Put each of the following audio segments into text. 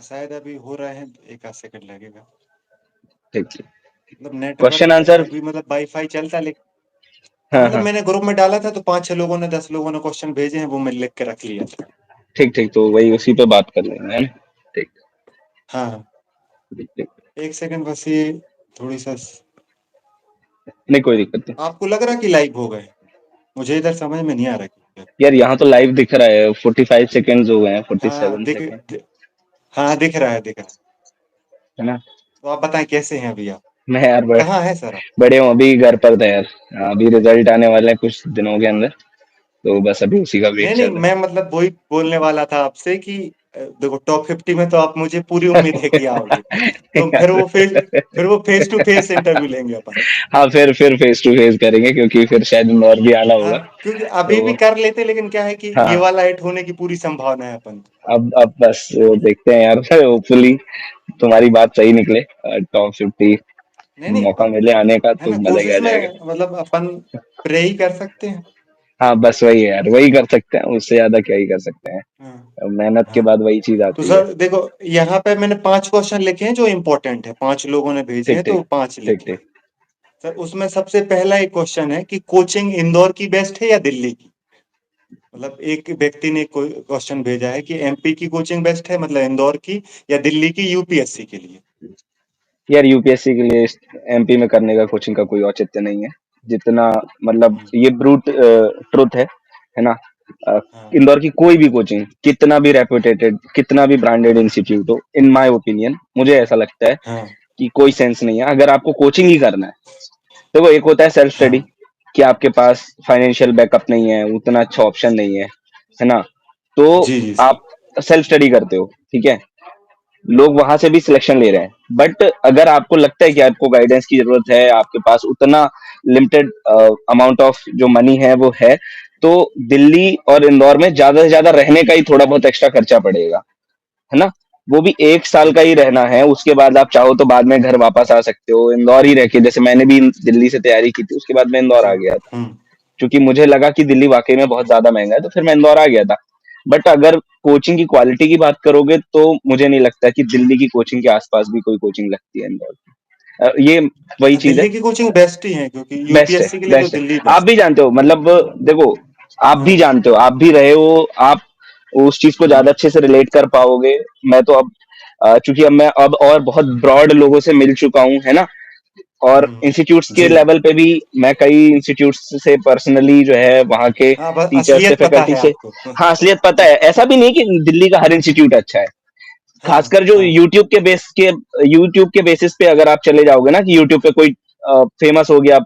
शायद अभी हो रहे हैं, एक आध सेकंड लगेगा। ठीक ठीक। मतलब क्वेश्चन नेटवर्क आंसर। अभी मतलब वाईफाई चलता है, लेकिन हाँ हाँ मतलब हाँ। मैंने ग्रुप में डाला था तो 5-6 लोगों ने 10 लोगों ने क्वेश्चन भेजे हैं, वो मैं लिख के रख लिया था। ठीक ठीक, तो वही उसी पे बात कर लेंगे, है ना। ठीक हाँ ठीक ठीक। एक सेकंड बस, ये थोड़ी सा नहीं कोई दिक्कत नहीं। आपको लग रहा है कि लाइव हो गए? मुझे इधर समझ में नहीं आ रहा है। यार यहाँ तो लाइव दिख रहा है, 45 सेकेंड्स हो गए हैं, फोर्टी हाँ सेवन सेकेंड हाँ दिख रहा है, दिख रहा है। है ना। तो आप बताएं कैसे हैं अभी आप? मैं यार कहाँ है सर आप? बड़े हूँ, अभी घर पर था यार। अभी रिजल्ट आने वाले हैं कुछ दिनों के अंदर, तो बस अभी उसी का वेट नहीं चल नहीं, रहा मैं मतलब वही बोलने वाला था आपसे कि देखो टॉप 50 में तो आप, मुझे पूरी उम्मीद है कि आओगे। है। तो फिर वो फेस टू फेस इंटरव्यू लेंगे अपन। हाँ फिर फेस टू फेस करेंगे, क्योंकि फिर शायद इंदौर भी आना हाँ होगा। क्योंकि अभी भी तो कर लेते, लेकिन क्या है कि ये हाँ, वाला हिट होने की पूरी संभावना है अपन। अब बस देखते हैं यार। होपफुली तुम्हारी बात सही निकले, टॉप 50 नहीं नहीं, मौका मिले आने का है तो ना, मजा ही आ कोशिश में जाएगा। मतलब अपन प्रे ही कर सकते हैं। हाँ बस वही है यार, वही कर सकते हैं, उससे ज्यादा क्या ही कर सकते हैं। हाँ मेहनत के हाँ। बाद वही चीज तो आती है। सर देखो, यहाँ पे मैंने 5 क्वेश्चन लिखे हैं जो इम्पोर्टेंट है, 5 लोगों ने भेजे ठीक हैं ठीक तो 5 ठीक लिखे हैं। ठीक। सर उसमें सबसे पहला एक क्वेश्चन है कि कोचिंग इंदौर की बेस्ट है या दिल्ली की? मतलब एक व्यक्ति ने क्वेश्चन भेजा है कि एमपी की कोचिंग बेस्ट है, मतलब इंदौर की, या दिल्ली की यूपीएससी के लिए। यार यूपीएससी के लिए एमपी में करने का कोचिंग का कोई औचित्य नहीं है। जितना मतलब हम्म, ये ब्रूट ट्रुथ है ना। अ, हाँ इंदौर की कोई भी कोचिंग कितना भी रेपुटेटेड, कितना भी ब्रांडेड इंस्टीट्यूट हो, इन माय ओपिनियन मुझे ऐसा लगता है हाँ कि कोई सेंस नहीं है अगर आपको कोचिंग ही करना है। देखो एक होता है सेल्फ स्टडी, हाँ। कि आपके पास फाइनेंशियल बैकअप नहीं है, उतना अच्छा ऑप्शन नहीं है ना। तो जी जी सर। आप सेल्फ स्टडी करते हो, ठीक है, लोग वहां से भी सिलेक्शन ले रहे हैं। बट अगर आपको लगता है कि आपको गाइडेंस की जरूरत है, आपके पास उतना लिमिटेड अमाउंट ऑफ जो मनी है वो है, तो दिल्ली और इंदौर में ज्यादा से ज्यादा रहने का ही थोड़ा बहुत एक्स्ट्रा खर्चा पड़ेगा, है ना। वो भी 1 साल का जी। ही रहना है, उसके बाद आप चाहो तो बाद में घर वापस आ सकते हो। इंदौर ही रह के, जैसे मैंने भी दिल्ली से तैयारी की थी, उसके बाद मैं इंदौर जी। आ गया था, क्योंकि मुझे लगा कि दिल्ली वाकई में बहुत ज्यादा महंगा है, तो फिर मैं इंदौर आ गया था। बट अगर कोचिंग की क्वालिटी की बात करोगे तो मुझे नहीं लगता कि दिल्ली की कोचिंग के आसपास भी कोई कोचिंग लगती है इंदौर की। ये वही हाँ, चीज है। दिल्ली की कोचिंग बेस्ट ही है, क्योंकि बेस्ट है, यूपीएससी के लिए तो बेस्ट है। दिल्ली आप बेस्ट भी है। जानते हो, मतलब देखो, आप भी हाँ। जानते हो, आप भी रहे हो, आप उस चीज को हम्म ज्यादा अच्छे से रिलेट कर पाओगे। मैं तो अब चूंकि अब मैं अब और बहुत ब्रॉड लोगों से मिल चुका हूँ, है ना। और इंस्टीट्यूट्स के जी। लेवल पे भी मैं कई इंस्टीट्यूट्स से पर्सनली जो है वहाँ के हाँ बस टीचर से, असलियत पता फैकल्टी है से। आपको। हाँ असलियत पता है, ऐसा भी नहीं कि दिल्ली का हर इंस्टीट्यूट अच्छा है। हाँ खासकर जो हाँ। यूट्यूब के बेसिस पे अगर आप चले जाओगे ना, कि यूट्यूब पे कोई फेमस हो गया,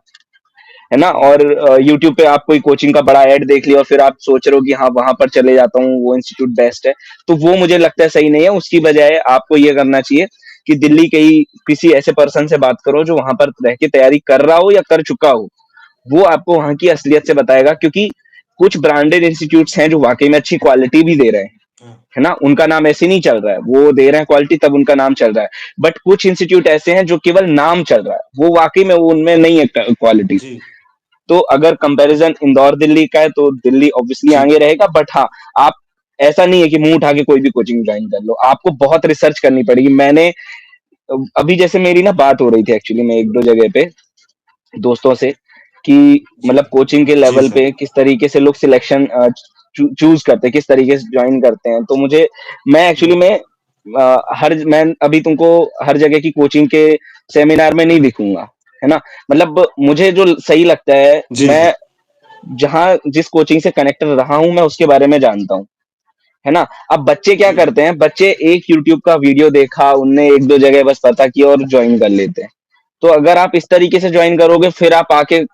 है ना, हम्म और यूट्यूब पे आप कोई कोचिंग का बड़ा ऐड देख लिया और फिर आप सोच रहे हो कि हाँ वहां पर चले जाता हूँ, वो इंस्टीट्यूट बेस्ट है, तो वो मुझे लगता है सही नहीं है। उसकी बजाय आपको ये करना चाहिए कि दिल्ली के ही किसी ऐसे पर्सन से बात करो जो वहां पर रह के तैयारी कर रहा हो या कर चुका हो। वो आपको वहां की असलियत से बताएगा, क्योंकि कुछ ब्रांडेड इंस्टीट्यूट्स हैं जो वाकई में अच्छी क्वालिटी भी दे रहे हैं, हाँ। है ना, उनका नाम ऐसे नहीं चल रहा है, वो दे रहे हैं क्वालिटी तब उनका नाम चल रहा है। बट कुछ इंस्टीट्यूट ऐसे हैं जो केवल नाम चल रहा है, वो वाकई में वो उनमें नहीं है क्वालिटी। जी तो अगर कंपैरिजन इंदौर दिल्ली का है तो दिल्ली ऑब्वियसली जी। आगे रहेगा। बट हाँ, आप ऐसा नहीं है कि मुंह उठा के कोई भी कोचिंग ज्वाइन कर लो, आपको बहुत रिसर्च करनी पड़ेगी। मैंने अभी जैसे मेरी ना बात हो रही थी एक्चुअली में एक दो जगह पे दोस्तों से, कि जी मतलब कोचिंग के जी लेवल सर। पे किस तरीके से लोग सिलेक्शन चूज करते हैं, किस तरीके से ज्वाइन करते हैं। तो मुझे, मैं एक्चुअली हम्म में मैं अभी तुमको हर जगह की कोचिंग के सेमिनार में नहीं दिखूंगा, है ना। मतलब मुझे जो सही लगता है, जी मैं जी। जहाँ जिस कोचिंग से कनेक्टेड रहा हूँ मैं उसके बारे में जानता हूँ, है ना। अब बच्चे क्या जी करते हैं, बच्चे एक यूट्यूब का वीडियो देखा, उनने एक दो जगह बस पता किया और ज्वाइन कर लेते हैं। तो अगर आप इस तरीके से ज्वाइन करोगे, फिर आप आके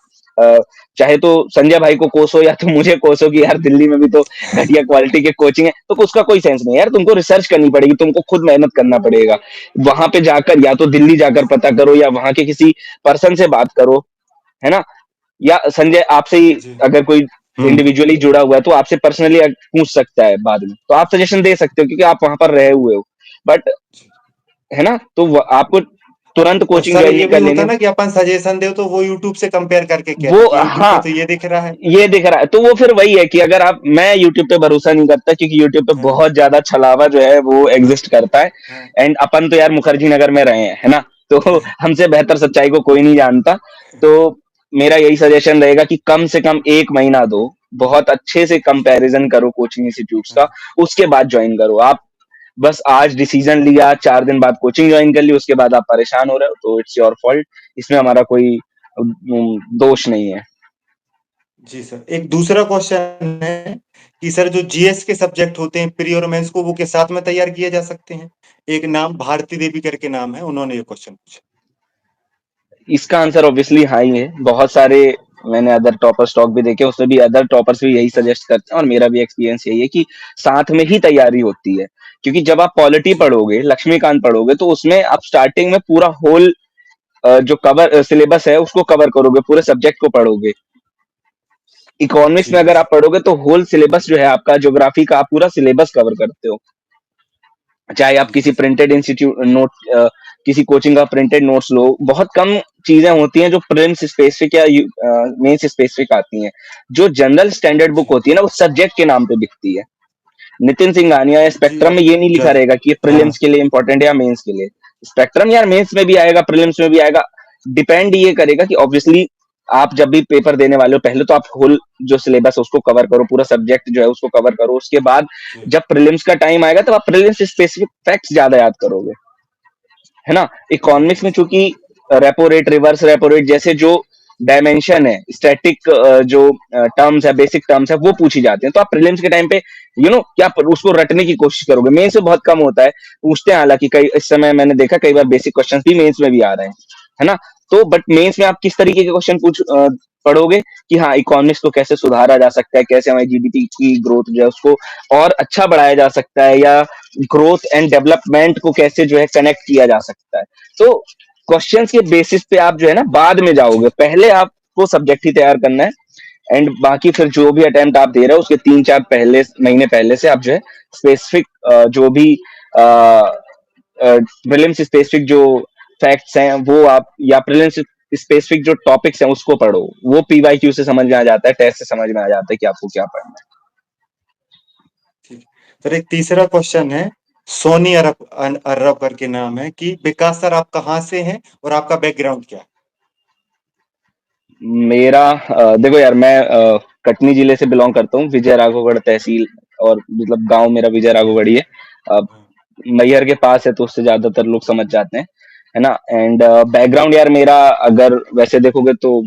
चाहे तो संजय भाई को कोसो या तो मुझे कोसो कि यार दिल्ली में भी तो घटिया क्वालिटी के कोचिंग है, तो उसका कोई सेंस नहीं है यार। तुमको रिसर्च करनी पड़ेगी, तुमको खुद मेहनत करना पड़ेगा। वहां पे जाकर या तो दिल्ली जाकर पता करो या वहां के किसी पर्सन से बात करो, है ना। या संजय आपसे ही जी। अगर कोई हम्म इंडिविजुअली जुड़ा हुआ है तो आपसे पर्सनली पूछ सकता है बाद में, तो आप सजेशन दे सकते हो क्योंकि आप वहां पर रहे हुए हो। बट जी। है ना, तो आपको तुरंत और कोचिंग सर ज्वाइन ये नहीं भी कर होता लेनी। ना कि अपन सजेशन दे तो वो यूट्यूब से कंपेयर करके कहते वो हैं कि यूट्यूब पे हाँ, तो ये दिख रहा है। ये दिख रहा है तो वो फिर वही है कि अगर आप, मैं यूट्यूब पे भरोसा नहीं करता क्योंकि यूट्यूब पे हाँ बहुत ज्यादा छलावा जो है वो एग्जिस्ट करता है। हाँ एंड अपन तो यार मुखर्जी नगर में रहे हैं, है ना, तो हाँ हमसे बेहतर सच्चाई को कोई नहीं जानता। तो मेरा यही सजेशन रहेगा कि कम से कम 1 महीना दो, बहुत अच्छे से कंपैरिजन करो कोचिंग इंस्टीट्यूट्स का, हाँ, उसके बाद ज्वाइन करो। आप बस आज डिसीजन लिया, 4 दिन बाद कोचिंग ज्वाइन कर ली, उसके बाद आप परेशान हो रहे हो, तो इट्स योर फॉल्ट। इसमें हमारा कोई दोष नहीं है। जी सर। एक दूसरा क्वेश्चन है कि सर जो जीएस के सब्जेक्ट होते हैं प्री और मेंस को वो के साथ में तैयार किए जा सकते हैं? एक नाम भारती देवी करके नाम है, उन्होंने ये क्वेश्चन पूछा। इसका आंसर ऑब्वियसली हाँ ही है। बहुत सारे मैंने अदर टॉपर स्टॉक भी देखे, उसमें भी अदर टॉपर्स भी यही हाँ सजेस्ट करते हैं, और मेरा भी एक्सपीरियंस यही है कि साथ में ही तैयारी होती है। क्योंकि जब आप पॉलिटी जी पढ़ोगे, लक्ष्मीकांत पढ़ोगे, तो उसमें आप स्टार्टिंग में पूरा होल जो कवर सिलेबस है उसको कवर करोगे, पूरे सब्जेक्ट को पढ़ोगे। इकोनॉमिक्स जी में जी अगर आप सर। पढ़ोगे तो होल सिलेबस जो है आपका, ज्योग्राफी का, आप पूरा सिलेबस कवर करते हो। चाहे आप जी किसी जी सर। प्रिंटेड इंस्टीट्यूट नोट, किसी कोचिंग का प्रिंटेड नोट्स लो, बहुत कम चीजें होती हैं जो प्रिलिम्स स्पेसिफिक या मेंस स्पेसिफिक आती हैं। जो जनरल स्टैंडर्ड बुक जी होती है ना, वो सब्जेक्ट के नाम पे बिकती है। नितिन सिंघानिया या जी स्पेक्ट्रम में ये नहीं लिखा जज रहेगा कि ये हाँ प्रीलिम्स के लिए इंपॉर्टेंट है या मेंस के लिए। स्पेक्ट्रम यार मेंस में भी आएगा, प्रीलिम्स में भी आएगा। डिपेंड ये करेगा कि ऑब्वियसली आप जब भी पेपर देने वाले हो, पहले तो आप होल जो सिलेबस है उसको कवर करो, पूरा सब्जेक्ट जो है उसको कवर करो। उसके बाद जी जब प्रीलिम्स का टाइम आएगा तब आप प्रीलिम्स स्पेसिफिक फैक्ट्स ज्यादा याद करोगे, है ना। इकोनॉमिक्स में जी चूंकि repo rate, reverse repo rate जैसे जो डायमेंशन है, स्टैटिक जो टर्म्स है, बेसिक टर्म्स है, वो पूछी जाती हैं। तो आप प्रीलिम्स के टाइम पे क्या उसको रटने की कोशिश करोगे। मेंस में बहुत कम होता है, पूछते हैं हालांकि कई, इस समय मैंने देखा कई बार बेसिक क्वेश्चंस भी मेंस में भी आ रहे हैं, है ना। तो बट मेंस में आप किस तरीके के क्वेश्चन पढ़ोगे कि हाँ, इकोनॉमिक्स को कैसे सुधारा जा सकता है, कैसे हमारी जीडीपी की ग्रोथ जो है उसको और अच्छा बढ़ाया जा सकता है, या ग्रोथ एंड डेवलपमेंट को कैसे जो है कनेक्ट किया जा सकता है। तो क्वेश्चंस के बेसिस पे आप जो है ना बाद में जाओगे, जी पहले आपको सब्जेक्ट ही तैयार करना है। एंड बाकी फिर जो भी अटेम्प्ट आप दे रहे हो उसके 3-4 महीने पहले से आप जो है स्पेसिफिक जो भी प्रीलिम्स स्पेसिफिक जो फैक्ट्स हैं वो आप, या प्रीलिम्स स्पेसिफिक जो टॉपिक्स हैं उसको पढ़ो। वो पीवाईक्यू से समझ में आ जाता है, टेस्ट से समझ में आ जाता है कि आपको क्या पढ़ना है। ठीक। सर एक तीसरा क्वेश्चन है, सोनी अरब अरब करके नाम है, कि विकास सर आप कहाँ से हैं और आपका बैकग्राउंड क्या है? मेरा देखो यार, मैं कटनी जिले से बिलोंग करता हूँ, विजय राघवगढ़ तहसील, और मतलब गांव मेरा विजय राघवगढ़ ही है। अ, हाँ मैहर के पास है, तो उससे ज्यादातर लोग समझ जाते हैं, है ना। एंड बैकग्राउंड यार मेरा, अगर वैसे देखोगे तो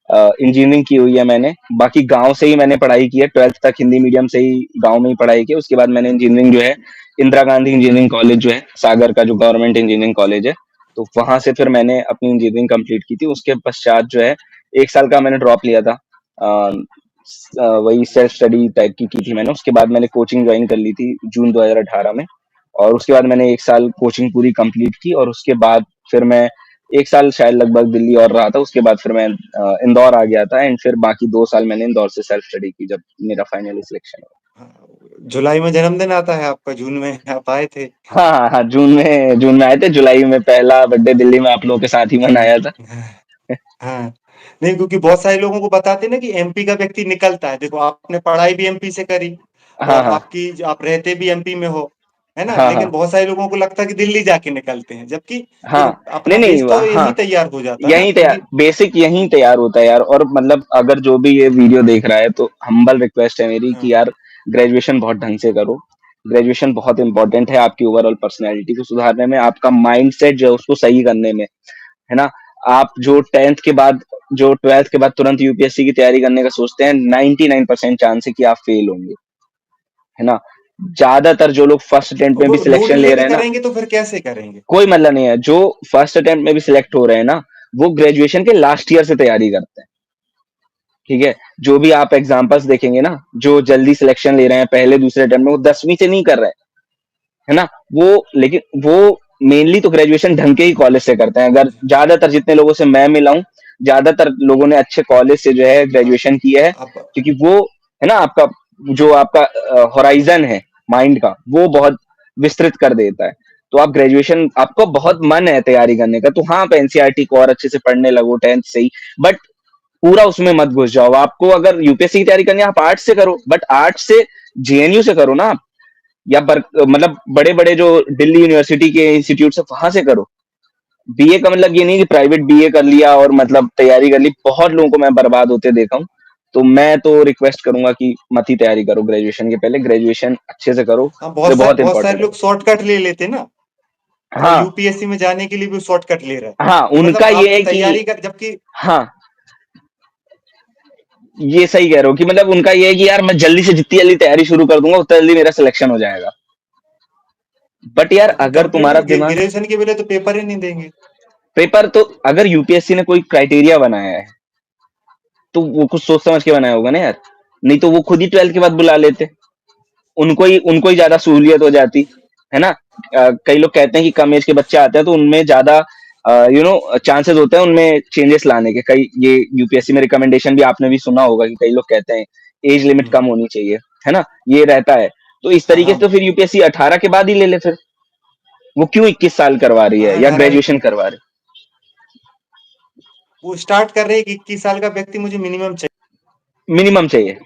इंजीनियरिंग की हुई है मैंने। बाकी गांव से ही मैंने पढ़ाई की है, 12th तक हिंदी मीडियम से ही गांव में ही पढ़ाई की है। उसके बाद मैंने इंजीनियरिंग जो है इंदिरा गांधी इंजीनियरिंग कॉलेज जो है सागर का, जो गवर्नमेंट इंजीनियरिंग कॉलेज है, तो वहां से फिर मैंने अपनी इंजीनियरिंग कंप्लीट की थी। उसके पश्चात जो है 1 साल का मैंने ड्रॉप लिया था। वही सेल्फ स्टडी टाइप की थी मैंने। उसके बाद मैंने कोचिंग ज्वाइन कर ली थी जून 2018 में। और उसके बाद मैंने 1 साल कोचिंग पूरी कंप्लीट की, और उसके बाद फिर मैं 1 साल शायद लगभग दिल्ली और रहा था। उसके बाद फिर मैं इंदौर आ गया था, एंड फिर बाकी 2 साल मैंने इंदौर से सेल्फ स्टडी की जब मेरा फाइनली सिलेक्शन हुआ। हाँ, जुलाई में जन्मदिन आता है आपका, जून में आप आए थे। हाँ हाँ हाँ, जून में आए थे, जुलाई में पहला बर्थडे दिल्ली में आप लोगों के साथ ही मनाया था। हाँ नहीं, क्योंकि बहुत सारे लोगों को बताते ना कि एमपी का व्यक्ति निकलता है। देखो आपने पढ़ाई भी एमपी से करी हाँ और हाँ आपकी आप रहते भी एमपी में हो, है ना, हाँ हाँ लेकिन बहुत सारे लोगों को लगता है कि दिल्ली जाके निकलते हैं, जबकि हाँ। देखो नहीं अपना नहीं, बेस तो हाँ, यही तैयार हो जाता है ना, यहीं तैयार, क्योंकि बेसिक यहीं तैयार होता है यार। और मतलब अगर जो भी ये वीडियो देख रहा है, तो हम्बल रिक्वेस्ट है मेरी हाँ कि यार ग्रेजुएशन बहुत ढंग से करो। ग्रेजुएशन बहुत इंपॉर्टेंट है आपकी ओवरऑल पर्सनैलिटी को सुधारने में, आपका माइंडसेट जो है उसको सही करने में, है ना। आप जो 10th के बाद, जो 12th के बाद तुरंत यूपीएससी की तैयारी करने का सोचते हैं, 99% चांस है कि आप फेल होंगे, है ना। ज्यादातर जो लोग फर्स्ट अटेम्प्ट में भी वो लोड सिलेक्शन ले रहे लेके हैं ना, करेंगे तो फिर कैसे करेंगे? कोई मतलब नहीं है। जो फर्स्ट अटेम्प्ट में भी सिलेक्ट हो रहे हैं ना, वो ग्रेजुएशन के लास्ट ईयर से तैयारी करते हैं, ठीक है। जो भी आप एग्जांपल्स देखेंगे ना, जो जल्दी सिलेक्शन ले रहे हैं पहले दूसरे अटेम्प्ट में, वो 10वीं से नहीं कर रहे हैं, है ना। वो लेकिन वो मेनली तो ग्रेजुएशन ढंग के ही कॉलेज से करते हैं। अगर ज्यादातर जितने लोगों से मैं मिला हूं, ज्यादातर लोगों ने अच्छे कॉलेज से जो है हाँ ग्रेजुएशन किया है। आप क्योंकि वो, है ना, आपका जो आपका होराइजन है माइंड का, वो बहुत विस्तृत कर देता है। तो आप ग्रेजुएशन आपको बहुत मन है तैयारी करने का, तो हाँ, आप एनसीईआरटी को और अच्छे से पढ़ने लगो 10th से ही, बट पूरा उसमें मत घुस जाओ। आपको अगर यूपीएससी की तैयारी करनी है, आप आर्ट्स से करो, बट आर्ट्स से जेएनयू से करो ना आप, या मतलब बड़े-बड़े जो दिल्ली यूनिवर्सिटी के इंस्टीट्यूट है वहां से करो। बीए का मतलब ये नहीं कि प्राइवेट बीए कर लिया और मतलब तैयारी कर ली, बहुत लोगों को मैं बर्बाद होते देखा हूँ। तो मैं तो रिक्वेस्ट करूंगा कि मत ही तैयारी करो ग्रेजुएशन के पहले, ग्रेजुएशन अच्छे से करो, हाँ, ये बहुत बहुत सारे इंपॉर्टेंट है। लोग शॉर्टकट ले लेते ना, मतलब हाँ, यूपीएससी में जाने के लिए भी शॉर्टकट ले रहा है हाँ, कि उनका मतलब ये आप है कि तैयारी कर, जबकि हाँ, ये सही कह रहे हो कि मतलब उनका ये है कि यार मैं जल्दी से जितनी जल्दी तैयारी शुरू कर दूंगा उतना जल्दी मेरा सिलेक्शन हो जाएगा। बट यार लेकिन अगर तुम्हारा कंप्यूटर दिमाग, ग्रेजुएशन के पहले तो पेपर ही नहीं देंगे। पेपर तो अगर यूपीएससी ने कोई क्राइटेरिया बनाया है तो वो कुछ सोच समझ के बनाया होगा ना यार, नहीं तो वो खुद ही 12th के बाद बुला लेते, उनको ही ज्यादा सहूलियत हो जाती है ना। कई लोग कहते हैं कि कम एज के बच्चे आते हैं तो उनमें ज्यादा चांसेस होते हैं उनमें चेंजेस लाने के। कई ये यूपीएससी में रिकमेंडेशन भी आपने भी सुना होगा कि कई लोग कहते हैं एज लिमिट हम्म, कम होनी चाहिए, है ना, ये रहता है। तो इस हाँ तरीके से हाँ तो फिर यूपीएससी 18 के बाद ही ले ले फिर, वो क्यों 21 साल करवा रही हाँ, है या 18 ग्रेजुएशन करवा रही वो स्टार्ट कर रहे हैं कि 21 साल का व्यक्ति मुझे मिनिमम चाहिए। है, मिनिमम चाहिए,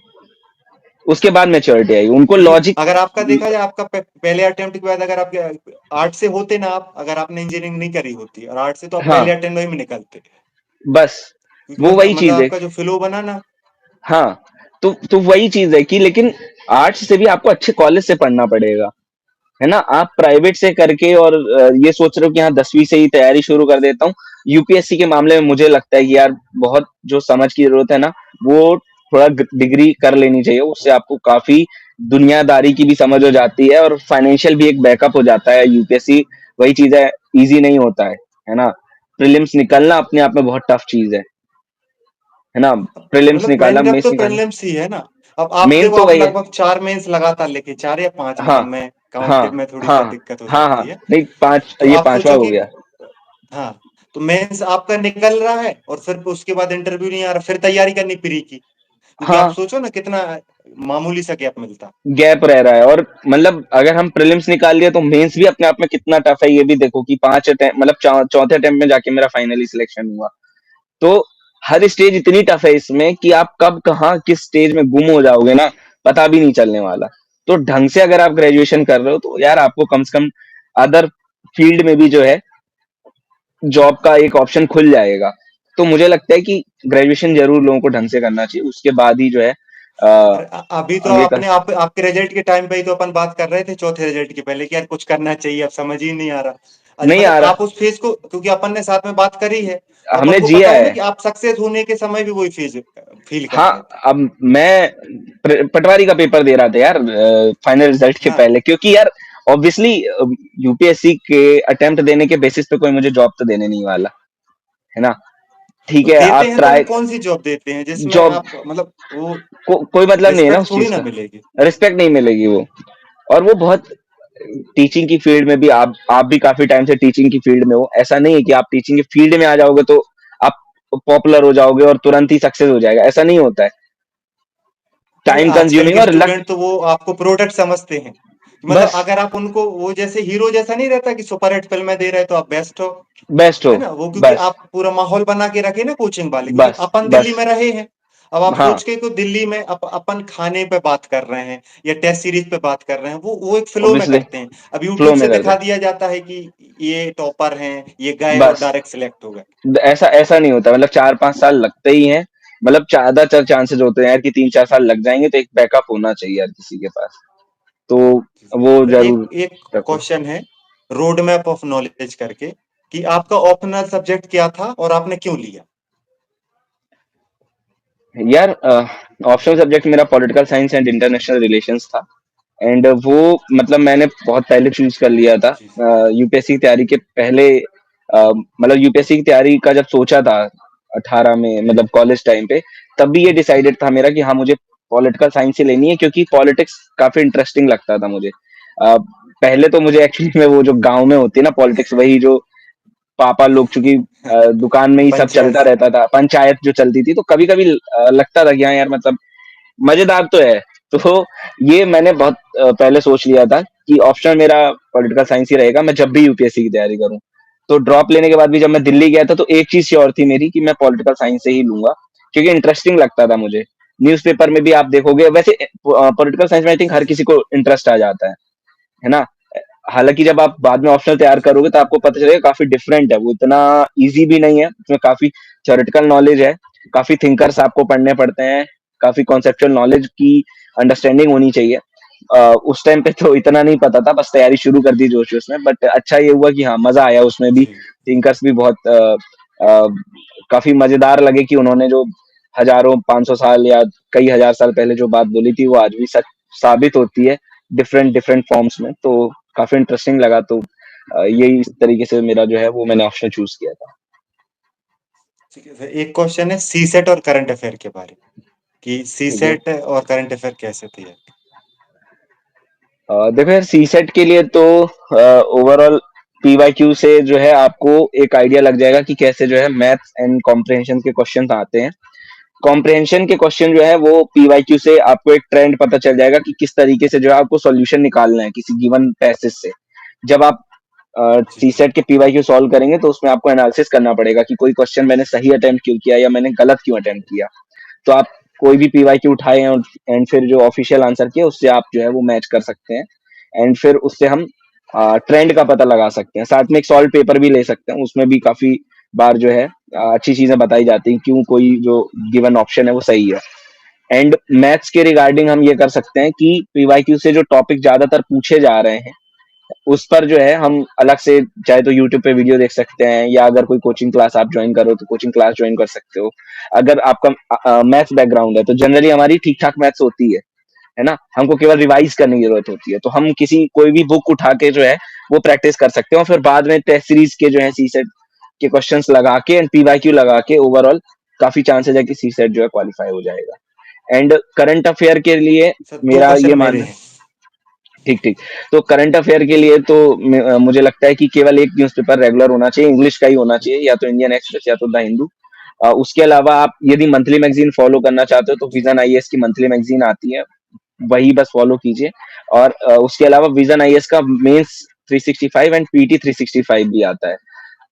उसके बाद मैच्योरिटी आएगी उनको लेकिन लॉजिक। अगर आपका देखा जाए, आपका पहले अटेम्प्ट के बाद अगर आपके आर्ट से होते ना, आप अगर आपने इंजीनियरिंग नहीं करी होती और आर्ट से, तो आप पहले हाँ, अटेम्प्ट में निकलते, बस क्योंकि वो वही मतलब चीज है। आपका जो फ्लो बना ना। हाँ, तो वही चीज है कि लेकिन आर्ट्स से भी आपको अच्छे कॉलेज से पढ़ना पड़ेगा, है ना। आप प्राइवेट से करके और ये सोच रहे हो कि हाँ 10वीं से ही तैयारी शुरू कर देता हूँ। यूपीएससी के मामले में मुझे लगता है कि यार बहुत जो समझ की जरूरत है ना, वो थोड़ा डिग्री कर लेनी चाहिए, उससे आपको काफी दुनियादारी की भी समझ हो जाती है और फाइनेंशियल भी एक बैकअप हो जाता है। यूपीएससी वही चीज है, इजी नहीं होता है ना। प्रीलिम्स निकलना अपने आप में बहुत टफ चीज है ना। प्रीलिम्स मतलब निकाला, मेन मेंस तो निकाला, प्रीलिम्स ही है ना। अब आप मेन देखो, तो आप वही है। लगभग 4 मेंस लगातार लेके, 4 या 5, हाँ, मतलब मैं हाँ, काउंट में थोड़ी सा हाँ, दिक्कत हो हाँ, हाँ, जाती है। नहीं 5, तो ये आप पांचवा सोचो हो कि गया। हाँ, तो मेंस आपका निकल रहा है और फिर उसके बाद इंटरव्यू नहीं आ रहा, फिर तैयारी करनी प्री की, क्योंकि आप हाँ, सोचो ना कितना मामूली सा गैप मिलता। गैप रह रहा है और मतलब अगर हम प्रीलिम्स निकाल लिए तो मेंस भी अपने आप में कितना टफ है, ये भी देखो कि 5 अटेम्प्ट मतलब चौथे अटेम्प्ट में जाके मेरा फाइनली सिलेक्शन हुआ। तो हर स्टेज इतनी टफ है इसमें कि आप कब कहाँ किस स्टेज में गुम हो जाओगे ना, पता भी नहीं चलने वाला। तो ढंग से अगर आप ग्रेजुएशन कर रहे हो तो यार आपको कम से कम अदर फील्ड में भी जो है जॉब का एक ऑप्शन खुल जाएगा। तो मुझे लगता है कि ग्रेजुएशन जरूर लोगों को ढंग से करना चाहिए, उसके बाद ही जो है अरे अभी तो आगे का। आपने आपके रिजल्ट के टाइम पे ही तो अपन बात कर रहे थे, चौथे रिजल्ट के पहले, कि यार कुछ करना चाहिए, अब समझ ही नहीं आ रहा। आज नहीं मतलब आ आप रहा, उस फेज को, क्योंकि अपन ने साथ में बात करी है, तो अपन हमने को जिया पता है ना है। कि आप सक्सेस होने के समय भी वही फेज फील कर हाँ, रहे थे। अब मैं पटवारी का पेपर दे रहा था यार फाइनल रिजल्ट के हाँ, पहले, क्योंकि यार ऑब्वियसली यूपीएससी के अटेम्प्ट देने के बेसिस पे कोई मुझे जॉब तो देने नहीं वाला, है ना। ठीक तो है, देते आप हैं तो वो ट्राई, कौन सी जॉब देते हैं जिसमें जॉब आप मतलब वो कोई मतलब नहीं है ना रिस्पेक्ट उस थोड़ी चीज ना का, मिलेगी। रिस्पेक्ट नहीं मिलेगी वो। और वो बहुत टीचिंग की फील्ड में भी आप भी काफी टाइम से टीचिंग की फील्ड में हो, ऐसा नहीं है कि आप टीचिंग की फील्ड में आ जाओगे तो आप पॉपुलर हो जाओगे और तुरंत ही सक्सेस हो जाएगा, ऐसा नहीं होता है। अरे टाइम आजकल कंज्यूमिंग के और लक। स्टूडेंट तो वो आपको प्रोडक्ट समझते हैं, मतलब बस, अगर आप उनको वो जैसे हीरो जैसा नहीं रहता कि सुपरहिट फिल्में दे रहे हैं तो आप बेस्ट हो, बेस्ट हो, है ना, वो क्योंकि बस, आप पूरा माहौल बना के रखे ना कोचिंग वाले, क्योंकि बस, अपन दिल्ली बस, में रहे हैं। अब आप हाँ, सोच के को दिल्ली में अपन खाने पे बात कर रहे हैं या टेस्ट सीरीज पे बात कर रहे हैं, वो एक फ्लो में ऑब्वियसली करते हैं। अब फ्लो यूट्यूब में से करते दिखा हैं। दिया जाता है कि ये टॉपर हैं, ये गए और बस डायरेक्ट सिलेक्ट हो गए। ऐसा ऐसा नहीं होता, मतलब 4-5 साल लगते ही हैं, मतलब ज्यादा चांसेस होते हैं यार कि 3-4 साल लग जाएंगे, तो एक बैकअप होना चाहिए यार किसी के पास, तो वो अच्छा, एक जरूर एक रखो। क्वेश्चन है, रोड मैप ऑफ नॉलेज करके, कि आपका ऑप्शनल सब्जेक्ट क्या था और आपने क्यों लिया। यार ऑप्शनल सब्जेक्ट मेरा political science and international relations था, एंड वो मतलब मैंने बहुत पहले चूज कर लिया था जी। यूपीएससी की तैयारी के पहले। मतलब यूपीएससी की तैयारी का जब सोचा था 18 में, मतलब कॉलेज टाइम पे, तब भी ये डिसाइडेड था मेरा कि हाँ मुझे पॉलिटिकल साइंस ही लेनी है, क्योंकि पॉलिटिक्स काफी इंटरेस्टिंग लगता था मुझे। पहले तो मुझे एक्चुअली में वो जो गांव में होती है ना पॉलिटिक्स, वही जो पापा लोग, चूंकि दुकान में ही सब चलता पंचायत। रहता था, पंचायत जो चलती थी, तो कभी कभी लगता था कि हाँ यार मतलब मजेदार तो है। तो ये मैंने बहुत पहले सोच लिया था कि ऑप्शन मेरा पॉलिटिकल साइंस ही रहेगा, मैं जब भी यूपीएससी की तैयारी करूँ। तो ड्रॉप लेने के बाद भी जब मैं दिल्ली गया था तो एक चीज़ श्योर थी मेरी कि मैं पॉलिटिकल साइंस से ही लूँगा, क्योंकि इंटरेस्टिंग लगता था मुझे। न्यूज़पेपर में भी आप देखोगे वैसे पॉलिटिकल साइंस में आई थिंक जी हर जी। किसी को इंटरेस्ट आ जाता है ना? हालाँकि जब आप बाद में ऑप्शनल तैयार करोगे तो आपको पता चलेगा काफ़ी डिफरेंट है, वो इतना ईज़ी भी नहीं है, उसमें काफ़ी थ्योरेटिकल नॉलेज है, काफ़ी थिंकर्स आपको पढ़ने पड़ते हैं, काफ़ी कॉन्सेप्चुअल नॉलेज की अंडरस्टैंडिंग होनी चाहिए। उस टाइम पे तो इतना नहीं पता था, बस तैयारी शुरू कर दी जोश-जोश में, बट अच्छा ये हुआ कि हाँ, मज़ा आया उसमें भी, जी थिंकर्स भी बहुत अ, काफ़ी मज़ेदार लगे कि उन्होंने जो हज़ारों 500 साल या कई हज़ार साल पहले जो बात बोली थी, वो आज भी सच साबित होती है, डिफरेंट डिफरेंट फॉर्म्स में। तो काफ़ी इंटरेस्टिंग लगा, तो यही इस तरीके से मेरा जो है वो मैंने ऑप्शन चूज़ किया था। ठीक है सर, एक क्वेश्चन है सीसेट और करंट अफेयर के बारे में, कि ठीक है। सीसेट और करंट अफेयर कैसे तैयार की? देखो यार, सीसेट के लिए तो ओवरऑल पीवाईक्यू से जो है आपको एक आइडिया लग जाएगा कि कैसे जो है मैथ्स एंड कॉम्प्रिहेंशन के क्वेश्चन आते हैं। कॉम्प्रिहेंशन के क्वेश्चन जो है वो पीवाईक्यू से आपको एक ट्रेंड पता चल जाएगा कि किस तरीके से जो है आपको सॉल्यूशन निकालना है किसी गिवन पैसेज से। जब आप जी जी। सीसेट के पीवाईक्यू सॉल्व करेंगे तो उसमें आपको एनालिसिस करना पड़ेगा कि कोई क्वेश्चन मैंने सही अटेम्प्ट क्यों किया या मैंने गलत क्यों अटेम्प्ट किया। तो आप कोई भी पीवाईक्यू उठाए एंड फिर जो ऑफिशियल आंसर किया उससे आप जो है वो मैच कर सकते हैं, एंड फिर उससे हम ट्रेंड का पता लगा सकते हैं। साथ में एक सॉल्व पेपर भी ले सकते हैं, उसमें भी काफी बार जो है अच्छी चीजें बताई जाती हैं क्यों कोई जो गिवन ऑप्शन है वो सही है। एंड मैथ्स के रिगार्डिंग हम ये कर सकते हैं कि पीवाईक्यू से जो टॉपिक ज्यादातर पूछे जा रहे हैं उस पर जो है हम अलग से चाहे तो यूट्यूब पे वीडियो देख सकते हैं, या अगर कोई कोचिंग क्लास आप ज्वाइन करो तो कोचिंग क्लास ज्वाइन कर सकते हो। अगर आपका मैथ्स बैकग्राउंड है तो जनरली हमारी ठीक ठाक मैथ्स होती है ना, हमको केवल रिवाइज करने की जरूरत होती है, तो हम किसी कोई भी बुक उठा के जो है वो प्रैक्टिस कर सकते हैं, और फिर बाद में टेस्ट सीरीज के जो है सीसेट के क्वेश्चंस लगा के एंड पीवाईक्यू लगा के ओवरऑल काफी चांसेस है कि सीसेट जो है क्वालिफाई हो जाएगा। एंड करंट अफेयर के लिए सर दो मेरा ये क्वेश्चन मेरे मानना, हैं। ठीक ठीक, तो करंट अफेयर के लिए तो मुझे लगता है कि केवल एक न्यूज़पेपर रेगुलर होना चाहिए, इंग्लिश का ही होना चाहिए, या तो इंडियन एक्सप्रेस या तो द हिंदू। उसके अलावा आप यदि मंथली मैगजीन फॉलो करना चाहते हो तो जी विजन आईएएस की मंथली मैगजीन आती है, वही बस फॉलो कीजिए। और उसके अलावा विजन आईएएस का मेंस 365 एंड पीटी 365 भी आता है,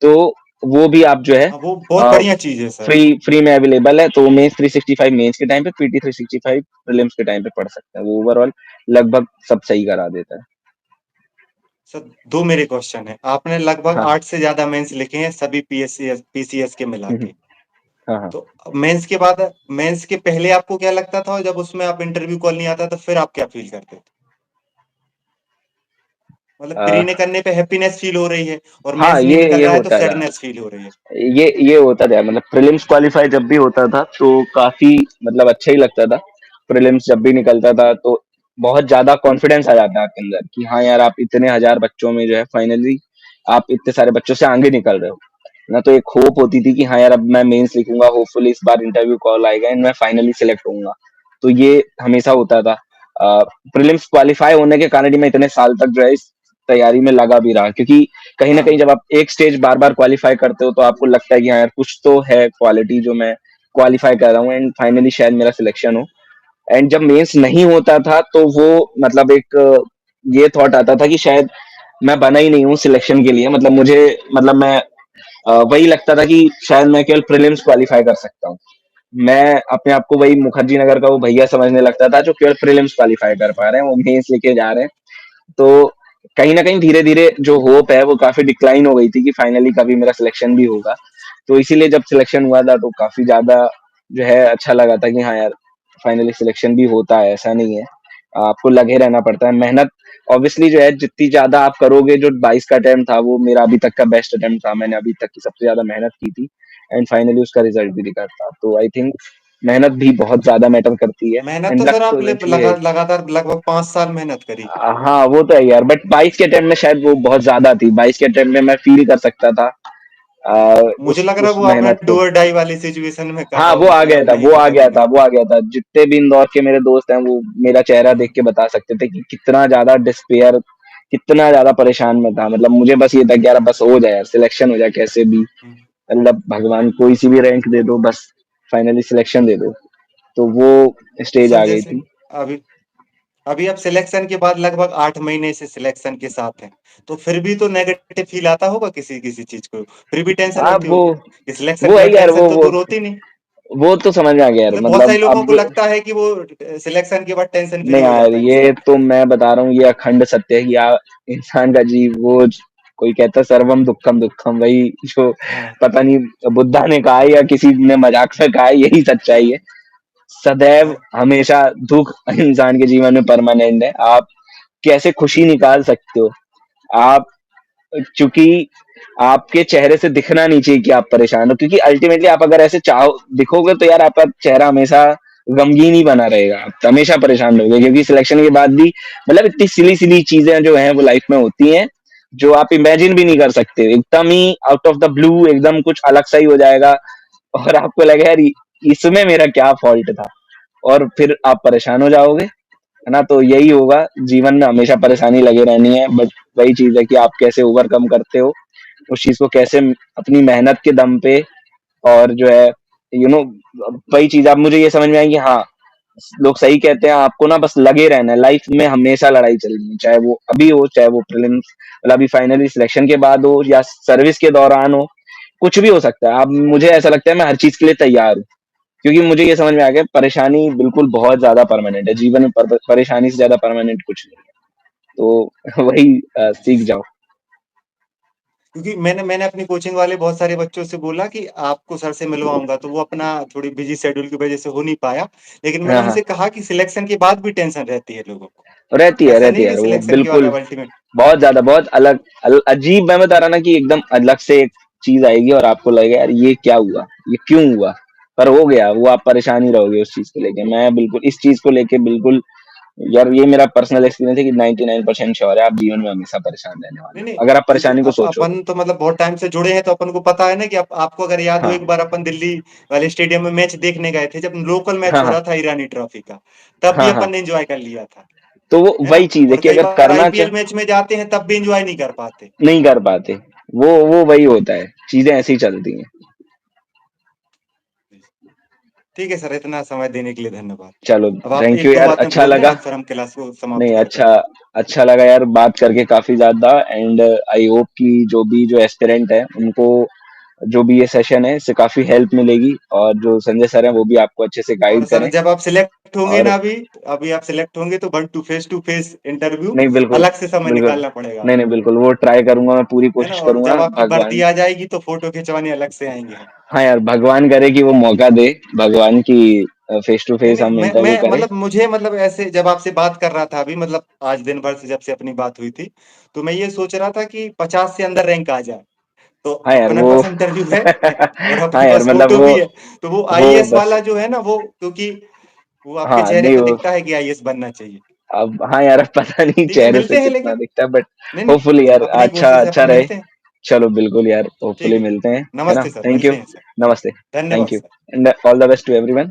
तो वो भी आप जो है हाँ, वो बहुत बढ़िया चीज है सर। फ्री फ्री में अवेलेबल है। तो मेंस 365 मेंस के टाइम पे, पीटी 365 प्रीलिम्स के टाइम पे पढ़ सकते हैं, वो ओवरऑल लगभग सब सही करा देता है। सर दो मेरे क्वेश्चन है, आपने लगभग हाँ 8 से ज्यादा मेंस लिखे हैं सभी पीएससी पीसीएस के मिला हम्म, के। हाँ हाँ। तो मेंस के बाद, मेंस के पहले आपको क्या लगता था, और जब उसमें आप इंटरव्यू कॉल नहीं आता तो फिर आप क्या फील करते थे? मतलब प्री अ, ने करने पे हैप्पीनेस फील हो रही है, और हाँ मेंस नहीं निकल ये रहा है तो होता था, सैडनेस फील हो रही है। ये होता था, मतलब प्रीलिम्स क्वालिफाई जब भी होता था तो काफी मतलब अच्छा ही लगता था। प्रीलिम्स जब भी निकलता था तो बहुत ज्यादा कॉन्फिडेंस आ जाता है आपके अंदर कि हाँ यार, आप इतने हजार बच्चों में जो है फाइनली आप इतने सारे बच्चों से आगे निकल रहे हो ना। तो एक होप होती थी कि हाँ यार, अब मैं मेंस लिखूंगा, होपफुली इस बार इंटरव्यू कॉल आएगा एंड मैं फाइनली सिलेक्ट होऊंगा। तो ये हमेशा होता था। प्रीलिम्स क्वालिफाई होने के कारण ही मैं इतने साल तक जो है इस तैयारी में लगा भी रहा, क्योंकि कहीं ना कहीं हाँ जब आप एक स्टेज बार बार क्वालिफाई करते हो तो आपको लगता है कि हाँ यार, कुछ तो है क्वालिटी जो मैं क्वालिफाई कर रहा हूँ एंड फाइनली शायद मेरा सिलेक्शन हो। एंड जब मेंस नहीं होता था तो वो मतलब एक ये थॉट आता था कि शायद मैं बना ही नहीं हूँ सिलेक्शन के लिए, मतलब मुझे, मतलब मैं वही लगता था कि शायद मैं केवल प्रीलिम्स क्वालिफाई कर सकता हूँ। मैं अपने आप को वही मुखर्जी नगर का वो भैया समझने लगता था जो केवल प्रीलिम्स क्वालिफाई कर पा रहे हैं, वो मेंस लेके जा रहे हैं। तो कहीं न कहीं धीरे-धीरे जो होप है वो काफ़ी डिक्लाइन हो गई थी कि फाइनली कभी मेरा सिलेक्शन भी होगा। तो इसीलिए जब सिलेक्शन हुआ था तो काफ़ी ज़्यादा जो है अच्छा लगा था कि हाँ यार, फाइनली सिलेक्शन भी होता है, ऐसा नहीं है। आपको लगे रहना पड़ता है। मेहनत ऑब्वियसली जो है जितनी ज़्यादा आप करोगे, जो 22 का अटेम्प्ट था वो मेरा अभी तक का बेस्ट अटेम्प्ट था। मैंने अभी तक की सबसे ज़्यादा मेहनत की थी एंड फाइनली उसका रिज़ल्ट भी दिखा था। तो आई थिंक मेहनत भी बहुत ज़्यादा मैटर करती है मेहनत एंड तो लक सर तो आप इवेंचुअली है। लगातार लगभग 5 साल मेहनत करी। हाँ, वो तो है यार, बट 22 के अटेम्प्ट में शायद वो बहुत ज़्यादा थी। 22 के अटेम्प्ट में मैं फ़ील कर सकता था मुझे लग रहा है उस वो आपने मेहनत डू को। और डाई वाली सिचुएशन में करा हाँ, वो होगा आ कि गया अब था, नहीं वो आ गया था, बदलेंगे। वो आ गया था। जितने भी इंदौर के मेरे दोस्त हैं, वो मेरा चेहरा देख के बता सकते थे कि कितना ज़्यादा डिस्पेयर, कितना ज़्यादा परेशान मैं था। मतलब मुझे बस ये था कि यार बस हो जाए यार, सिलेक्शन हो जाए कैसे भी। हम्म। मतलब भगवान कोई सी भी रैंक दे दो, बस फाइनली सिलेक्शन दे दो। तो वो स्टेज सर आ गई जैसे थी। अभी अभी आप सिलेक्शन के बाद लगभग 8 महीने से सिलेक्शन के साथ हैं, तो फिर भी तो नेगेटिव फील आता होगा किसी चीज को, फिर भी टेंशन हाँ होती वो होगी कि सिलेक्शन वो के है बाद यार, टेंशन तो दूर होती नहीं। वो तो समझ में आ गया यार, मतलब बहुत मतलब सारे लोगों अब को लगता है कि वो सिलेक्शन के बाद टेंशन फ्री नहीं हो यार, जाता है ये इंसान। तो मैं बता रहा हूँ, ये अखंड सत्य है कि यार इंसान का जीव वो कोई कहता है सर्वम दुखम दुखम, वही जो हाँ पता नहीं बुद्धा ने कहा है या किसी ने मजाक में कहा है, यही सच्चाई है। सदैव हाँ हमेशा दुख इंसान के जीवन में परमानेंट है। आप कैसे खुशी निकाल सकते हो? आप, क्योंकि आपके चेहरे से दिखना नहीं चाहिए कि आप परेशान हो, क्योंकि अल्टीमेटली आप अगर ऐसे चाहो दिखोगे तो यार आपका चेहरा हमेशा गमगीन ही बना रहेगा, आप हमेशा परेशान रहोगे, क्योंकि सिलेक्शन के बाद भी मतलब इतनी सिली सिली चीजें जो हैं वो लाइफ में होती हैं जो आप इमेजिन भी नहीं कर सकते, एकदम ही आउट ऑफ द ब्लू एकदम कुछ अलग सा ही हो जाएगा और आपको लगेगा यार इसमें मेरा क्या फॉल्ट था, और फिर आप परेशान हो जाओगे, है ना? तो यही होगा, जीवन में हमेशा परेशानी लगे रहनी है, बट वही चीज है कि आप कैसे ओवरकम करते हो उस चीज को, कैसे अपनी मेहनत के दम पे, और जो है यू नो वही चीज आप मुझे ये समझ में आई कि हाँ, लोग सही कहते हैं, आपको ना बस लगे रहना है, लाइफ में हमेशा लड़ाई चलनी है, चाहे वो अभी हो, चाहे वो प्रीलिम्स मतलब अभी फाइनली सिलेक्शन के बाद हो या सर्विस के दौरान हो, कुछ भी हो सकता है। अब मुझे ऐसा लगता है मैं हर चीज के लिए तैयार हूँ, क्योंकि मुझे ये समझ में आ गया परेशानी बिल्कुल बहुत ज्यादा परमानेंट है, जीवन में परेशानी से ज्यादा परमानेंट कुछ नहीं है। तो वही सीख जाओ। क्योंकि मैंने मैंने अपनी कोचिंग वाले बहुत सारे बच्चों से बोला कि आपको सर से मिलवाऊंगा, तो वो अपना थोड़ी बिजी शेड्यूल की वजह से हो नहीं पाया, लेकिन मैंने हाँ हाँ, उनसे कहा कि सिलेक्शन के बाद भी टेंशन रहती है लोगों को, ऐसा रहती नहीं है कि यार, वो सिलेक्शन के बाद बिल्कुल अब अल्टीमेट। बहुत ज्यादा, बहुत अलग अजीब, मैं बता रहा ना कि एकदम अलग से एक चीज आएगी और आपको लगेगा यार ये क्या हुआ, ये क्यों हुआ, पर हो गया वो, आप परेशान ही रहोगे उस चीज को लेके। मैं बिल्कुल इस चीज को लेके बिल्कुल यार, ये मेरा पर्सनल एक्सपीरियंस है कि 99% श्योर है आप जीवन में हमेशा परेशान रहने वाले नहीं हो नहीं, अगर आप क्योंकि परेशानी को सोचो तो। अपन तो मतलब बहुत टाइम से जुड़े हैं, तो अपन को पता है ना कि आपको अगर याद हो, हाँ एक बार अपन दिल्ली वाले स्टेडियम में मैच देखने गए थे, जब लोकल मैच हाँ हो हाँ रहा था ईरानी ट्रॉफी का, तब भी हाँ हाँ, अपन ने एंजॉय कर लिया था, तो वो है वही ना। चीज है और कि कई अगर बार करना आईपीएल मैच में जाते हैं तब भी एंजॉय नहीं कर पाते। नहीं कर पाते, वो वही होता है, चीजें ऐसी ही चलती हैं। ठीक है सर, इतना समय देने के लिए धन्यवाद। चलो, अब आप थैंक एक यू दो यार, बातें अच्छा बोल दें लगा। और फिर हम क्लास को समाप्त नहीं, कर अच्छा, देंगे। अच्छा लगा यार बात करके काफी ज्यादा, एंड आई होप कि जो भी जो एस्पिरेंट है उनको जो भी ये सेशन है इससे काफी हेल्प मिलेगी, और जो संजय सर हैं वो भी आपको अच्छे से और गाइड सर करें। जब आप सिलेक्ट होंगे और ना, अभी अभी आप सिलेक्ट होंगे तो टू फेस इंटरव्यू नहीं, बिल्कुल अलग से समय बिल्कुल, निकालना पड़ेगा नहीं नहीं आपको, बिल्कुल, वो ट्राई करूंगा, मैं पूरी है ना। कोशिश और करूंगा, जब आपकी वर्दी भगवान। आ जाएगी तो फोटो खिंचवाने अलग से आएंगे हम। हाँ यार, भगवान करे कि वो मौका दे, भगवान की फेस टू नहीं फेस नहीं, हम मैं इंटरव्यू करें। मतलब मुझे मतलब ऐसे जब आपसे बात कर रहा था अभी, मतलब आज दिन भर से जब से अपनी बात हुई थी, तो मैं ये सोच रहा था कि 50 से अंदर रैंक आ जाए, तो हाँ यार अपने वो पास इंटरव्यू है और हाँ अपने यार, पास मतलब फोटो भी है, तो वो वो आईएएस बस, वाला जो है ना, वो क्योंकि वो आपके हाँ चेहरे नहीं पे वो, दिखता है कि आईएएस बनना चाहिए। अब हाँ यार, अब पता नहीं ठीक है, चेहरे से मिलते हैं कितना लेकिन। दिखता है, बट नहीं नहीं, होपफुली यार अपनी अच्छा कोशिश है, अच्छा अपन रहे। मिलते हैं। चलो बिल्कुल यार, ठीक होपफुली है, मिलते हैं, है ना? नमस्ते सर, थैंक यू, मिलते हैं सर। नमस्ते, धन्यवाद thank you, sir. And all the best to everyone.